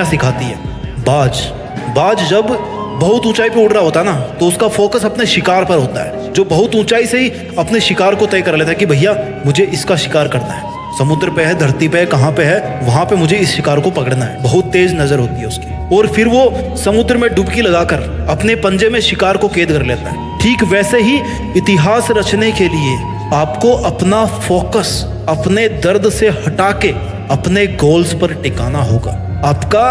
नया सिखाती है। बाज जब बहुत ऊंचाई पे उड़ रहा होता है ना, तो उसका फोकस अपने शिकार पर होता है। जो बहुत ऊंचाई से ही अपने शिकार को तय कर लेता है कि भैया मुझे इसका शिकार करना है, समुद्र पे है, धरती पे है, कहाँ पे है, वहां पे मुझे इस शिकार को पकड़ना है। बहुत तेज नजर होती है उसकी, और फिर वो समुद्र में डुबकी लगाकर अपने पंजे में शिकार को कैद कर लेता है। ठीक वैसे ही इतिहास रचने के लिए आपको अपना फोकस अपने दर्द से हटा के अपने गोल्स पर टिकाना होगा। आपका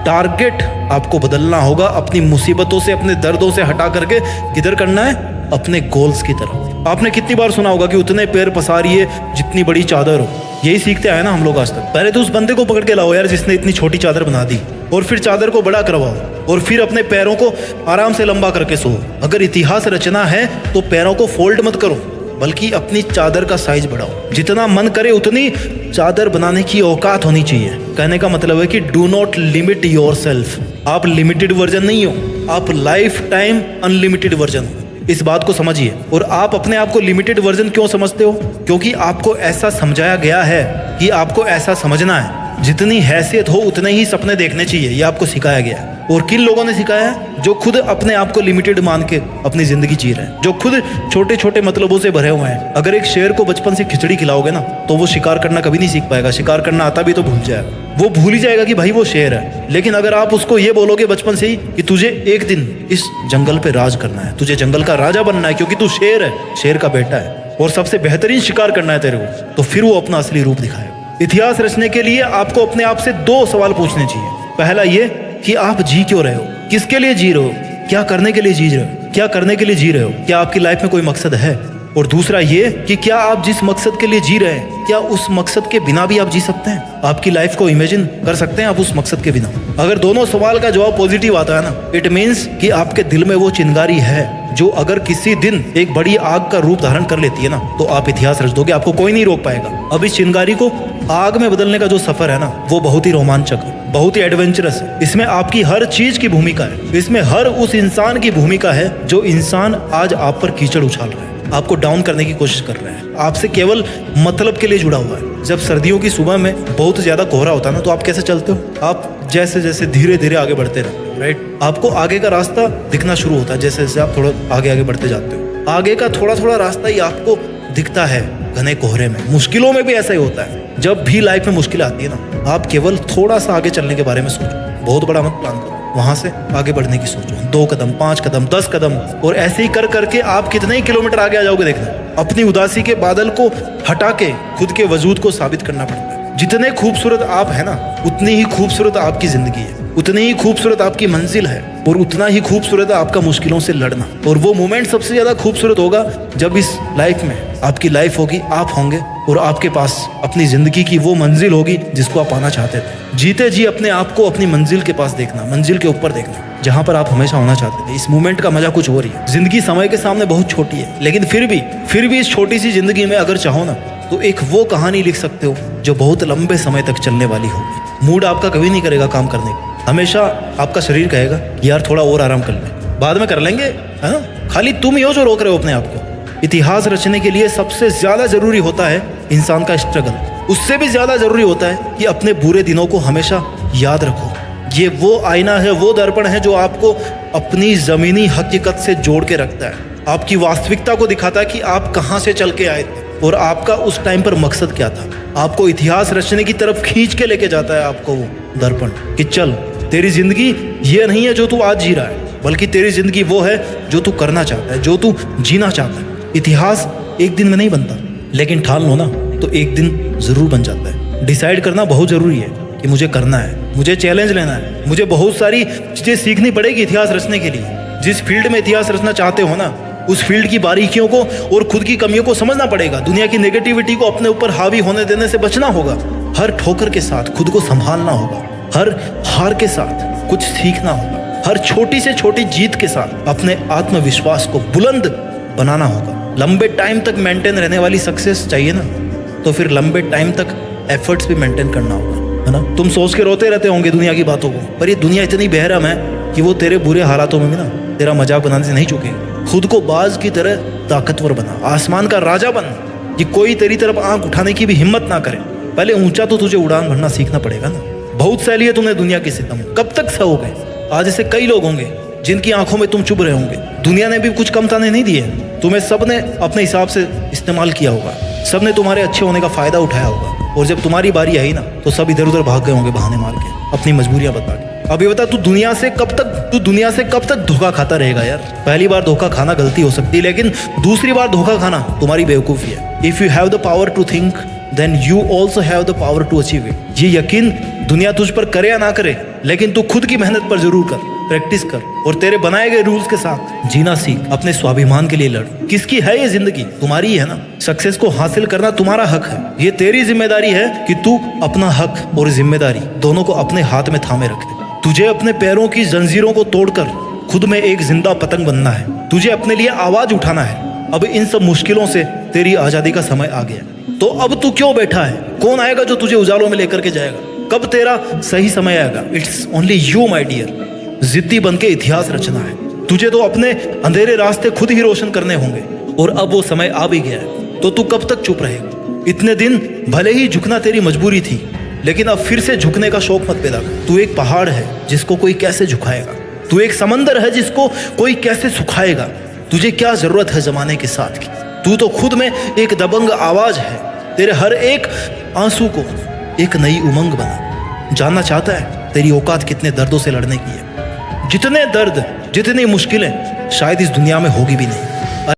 टारगेट आपको बदलना होगा, अपनी मुसीबतों से, अपने दर्दों से हटा करके किधर करना है, अपने गोल्स की तरफ। आपने कितनी बार सुना होगा कि उतने पैर पसारिए जितनी बड़ी चादर हो। यही सीखते आए ना हम लोग आज तक। पहले तो उस बंदे को पकड़ के लाओ यार जिसने इतनी छोटी चादर बना दी, और फिर चादर को बड़ा करवाओ, और फिर अपने पैरों को आराम से लंबा करके सो। अगर इतिहास रचना है तो पैरों को फोल्ड मत करो, बल्कि अपनी चादर का साइज बढ़ाओ। जितना मन करे उतनी चादर बनाने की औकात होनी चाहिए। कहने का मतलब है कि डू नॉट लिमिट योरसेल्फ। आप लिमिटेड वर्जन नहीं हो, आप लाइफ टाइम अनलिमिटेड वर्जन हो। इस बात को समझिए। और आप अपने आप को लिमिटेड वर्जन क्यों समझते हो? क्योंकि आपको ऐसा समझाया गया है कि आपको ऐसा समझना है। जितनी हैसियत हो उतने ही सपने देखने चाहिए, ये आपको सिखाया गया है। और किन लोगों ने सिखाया है? जो खुद अपने आप को लिमिटेड मान के अपनी जिंदगी जी रहे हैं, जो खुद छोटे छोटे मतलबों से भरे हुए हैं। अगर एक शेर को बचपन से खिचड़ी खिलाओगे ना, तो वो शिकार करना कभी नहीं सीख पाएगा। शिकार करना आता भी तो भूल जाएगा, वो भूल ही जाएगा कि भाई वो शेर है। लेकिन अगर आप उसको ये बोलोगे बचपन से ही कि तुझे एक दिन इस जंगल पे राज करना है, तुझे जंगल का राजा बनना है, क्योंकि तू शेर है, शेर का बेटा है, और सबसे बेहतरीन शिकार करना है तेरे को, तो फिर वो अपना असली रूप दिखाएगा। इतिहास रचने के लिए आपको अपने आप से 2 सवाल पूछने चाहिए। पहला ये कि आप जी क्यों रहे हो, किसके लिए जी रहे हो, क्या करने के लिए जी रहे हो, क्या करने के लिए जी रहे हो, क्या आपकी लाइफ में कोई मकसद है। और दूसरा ये कि क्या आप जिस मकसद के लिए जी रहे हैं, क्या उस मकसद के बिना भी आप जी सकते हैं, आपकी लाइफ को इमेजिन कर सकते हैं आप उस मकसद के बिना। अगर दोनों सवाल का जवाब पॉजिटिव आता है ना, इट मीन्स कि आपके दिल में वो चिंगारी है जो अगर किसी दिन एक बड़ी आग का रूप धारण कर लेती है ना, तो आप इतिहास रच दोगे, आपको कोई नहीं रोक पाएगा। अब इस चिंगारी को आग में बदलने का जो सफर है ना, वो बहुत ही रोमांचक है, बहुत ही एडवेंचरस है। इसमें आपकी हर चीज की भूमिका है, इसमें हर उस इंसान की भूमिका है जो इंसान आज आप पर कीचड़ उछाल रहा है, आपको डाउन करने की कोशिश कर रहा है, आपसे केवल मतलब के लिए जुड़ा हुआ है। जब सर्दियों की सुबह में बहुत ज्यादा कोहरा होता है ना, तो आप कैसे चलते हो? आप जैसे जैसे धीरे धीरे आगे बढ़ते रहो, राइट? आपको आगे का रास्ता दिखना शुरू होता है जैसे जैसे आप थोड़ा आगे आगे बढ़ते जाते हो। आगे का थोड़ा थोड़ा रास्ता ही आपको दिखता है घने कोहरे में। मुश्किलों में भी ऐसा ही होता है। जब भी लाइफ में मुश्किल आती है ना, आप केवल थोड़ा सा आगे चलने के बारे में सोचो, बहुत बड़ा मत प्लान करो, वहां से आगे बढ़ने की सोचो। 2 कदम, 5 कदम, 10 कदम, और ऐसे ही कर करके आप कितने ही किलोमीटर आगे आ जाओगे देखना। अपनी उदासी के बादल को हटा के खुद के वजूद को साबित करना पड़ता है। जितने खूबसूरत आप है ना, उतनी ही खूबसूरत आपकी जिंदगी है, उतनी ही खूबसूरत आपकी मंजिल है, और उतना ही खूबसूरत है आपका मुश्किलों से लड़ना। और वो मोमेंट सबसे ज्यादा खूबसूरत होगा जब इस लाइफ में आपकी लाइफ होगी, आप होंगे, और आपके पास अपनी जिंदगी की वो मंजिल होगी जिसको आप पाना चाहते थे। जीते जी अपने आप को अपनी मंजिल के पास देखना, मंजिल के ऊपर देखना, जहां पर आप हमेशा होना चाहते थे। इस मोमेंट का मजा कुछ और ही है। जिंदगी समय के सामने बहुत छोटी है, लेकिन फिर भी इस छोटी सी जिंदगी में अगर चाहो ना, तो एक वो कहानी लिख सकते हो जो बहुत लंबे समय तक चलने वाली होगी। मूड आपका कभी नहीं करेगा काम करने का, हमेशा आपका शरीर कहेगा यार थोड़ा और आराम कर ले, बाद में कर लेंगे, है ना? खाली तुम ही हो जो रोक रहे हो अपने आप को। इतिहास रचने के लिए सबसे ज्यादा जरूरी होता है इंसान का स्ट्रगल। उससे भी ज्यादा जरूरी होता है कि अपने बुरे दिनों को हमेशा याद रखो। ये वो आईना है, वो दर्पण है जो आपको अपनी जमीनी हकीकत से जोड़ के रखता है, आपकी वास्तविकता को दिखाता है कि आप कहाँ से चल के आए थे और आपका उस टाइम पर मकसद क्या था। आपको इतिहास रचने की तरफ खींच के लेके जाता है आपको वो दर्पण, कि चल तेरी जिंदगी ये नहीं है जो तू आज जी रहा है, बल्कि तेरी जिंदगी वो है जो तू करना चाहता है, जो तू जीना चाहता है। इतिहास एक दिन में नहीं बनता, लेकिन ठान लो ना तो एक दिन जरूर बन जाता है। डिसाइड करना बहुत जरूरी है कि मुझे करना है, मुझे चैलेंज लेना है, मुझे बहुत सारी चीजें सीखनी पड़ेगी इतिहास रचने के लिए। जिस फील्ड में इतिहास रचना चाहते हो ना, उस फील्ड की बारीकियों को और खुद की कमियों को समझना पड़ेगा। दुनिया की नेगेटिविटी को अपने ऊपर हावी होने देने से बचना होगा। हर ठोकर के साथ खुद को संभालना होगा, हर हार के साथ कुछ सीखना होगा, हर छोटी से छोटी जीत के साथ अपने आत्मविश्वास को बुलंद बनाना होगा। लंबे टाइम तक मेंटेन रहने वाली सक्सेस चाहिए ना, तो फिर लंबे टाइम तक एफर्ट्स भी मेंटेन करना होगा, है ना? तुम सोच के रोते रहते होंगे दुनिया की बातों को, पर ये दुनिया इतनी बेरहम है कि वो तेरे बुरे हालातों में भी ना तेरा मजाक बनाने से नहीं चूकेगी। खुद को बाज की तरह ताकतवर बना, आसमान का राजा बन, कि कोई तेरी तरफ आंख उठाने की भी हिम्मत ना करे। पहले ऊंचा तो तुझे उड़ान भरना सीखना पड़ेगा ना। बहुत सह लिए तुमने दुनिया के सितम, कब तक सहोगे? आज ऐसे कई लोग होंगे जिनकी आंखों में तुम चुभ रहे होंगे। दुनिया ने भी कुछ कम ताने नहीं दिए, तुम्हें सबने अपने हिसाब से इस्तेमाल किया होगा, सबने तुम्हारे अच्छे होने का फायदा उठाया होगा, और जब तुम्हारी बारी आई ना तो सब इधर उधर भाग गए होंगे बहाने मार के, अपनी मजबूरियां बता के। अभी बता, तू दुनिया से कब तक धोखा खाता रहेगा यार? पहली बार धोखा खाना गलती हो सकती है, लेकिन दूसरी बार धोखा खाना तुम्हारी बेवकूफ़ी है। If you have the power to think then you also have the power to achieve it. ये यकीन दुनिया तुझ पर करे या ना करे, लेकिन तू खुद की मेहनत पर जरूर कर, प्रैक्टिस कर, और तेरे बनाए गए रूल्स के साथ जीना सीख। अपने स्वाभिमान के लिए लड़। किसकी है ये जिंदगी? तुम्हारी ही है ना। सक्सेस को हासिल करना तुम्हारा हक है। ये तेरी जिम्मेदारी है कि तू अपना हक और जिम्मेदारी दोनों को अपने हाथ में थामे रखे। तुझे अपने पैरों की जंजीरों को तोड़कर खुद में एक जिंदा पतंग बनना है। तुझे अपने लिए आवाज उठाना है। अब इन सब मुश्किलों से तेरी आजादी का समय आ गया, तो अब तू क्यों बैठा है? कौन आएगा जो तुझे उजालों में लेकर के जाएगा? कब तेरा सही समय आएगा? It's only you my dear. जिद्दी बन के इतिहास रचना है। तुझे तो अपने अंधेरे रास्ते खुद ही रोशन करने होंगे, और अब वो समय आ भी गया है। तो तू कब तक चुप रहेगा? इतने दिन भले ही झुकना तेरी मजबूरी थी, लेकिन अब फिर से झुकने का शौक मत पैदा कर। तू एक पहाड़ है जिसको कोई कैसे झुकाएगा? तू एक समंदर है जिसको कोई कैसे सुखाएगा? तुझे क्या जरूरत है जमाने के साथ की? तू तो खुद में एक दबंग आवाज है। तेरे हर एक आंसू को एक नई उमंग बना। जानना चाहता है तेरी औकात कितने दर्दों से लड़ने की है? जितने दर्द, जितनी मुश्किलें शायद इस दुनिया में होगी भी नहीं।